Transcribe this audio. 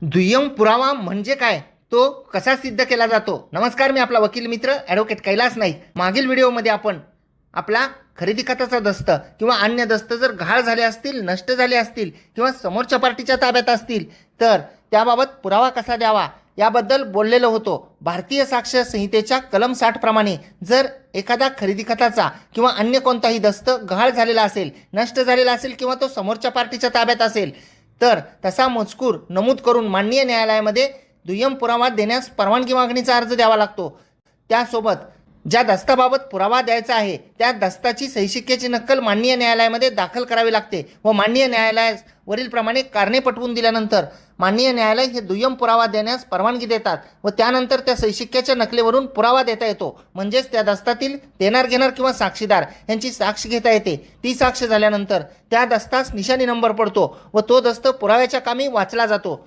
दुय्यम पुरावा म्हणजे काय, तो कसा सिद्ध केला जातो? नमस्कार, मी आपला वकील मित्र ॲडव्होकेट कैलास नाईक. मागील व्हिडिओमध्ये आपण आपला खरेदी खताचा दस्त किंवा अन्य दस्त जर गहाळ झाले असतील, नष्ट झाले असतील किंवा समोरच्या पार्टीच्या ताब्यात असतील तर त्याबाबत पुरावा कसा द्यावा याबद्दल बोललेलो होतो. भारतीय साक्ष संहितेच्या कलम 60 प्रमाणे जर एखादा खरेदी खताचा किंवा अन्य कोणताही दस्त गहाळ झालेला असेल, नष्ट झालेला असेल किंवा तो समोरच्या पार्टीच्या ताब्यात असेल तर तसा मजकूर नमूद करून माननीय न्यायालयामध्ये दुय्यम पुरावा देण्यास परवानगी मागणीचा अर्ज द्यावा लागतो. त्यासोबत ज्या दस्ताबाबत पुरावा द्यायचा आहे त्या दस्ताची सहीशिक्क्याची नक्कल माननीय न्यायालयामध्ये दाखल करावी लागते व माननीय न्यायालयास वरील प्रमाणे कारणे पटवून दिल्यानंतर माननीय न्यायालय हे दुय्यम पुरावा देण्यास परवानगी देतात व त्यानंतर त्या सहीशिक्क्याच्या नकलेवरून पुरावा देता येतो. म्हणजेच त्या दस्तातील देणार घेणार किंवा साक्षीदार यांची साक्ष घेता येते. ती साक्ष झाल्यानंतर त्या दस्तास निशाणी नंबर पडतो व तो दस्त पुराव्याच्या कामी वाचला जातो.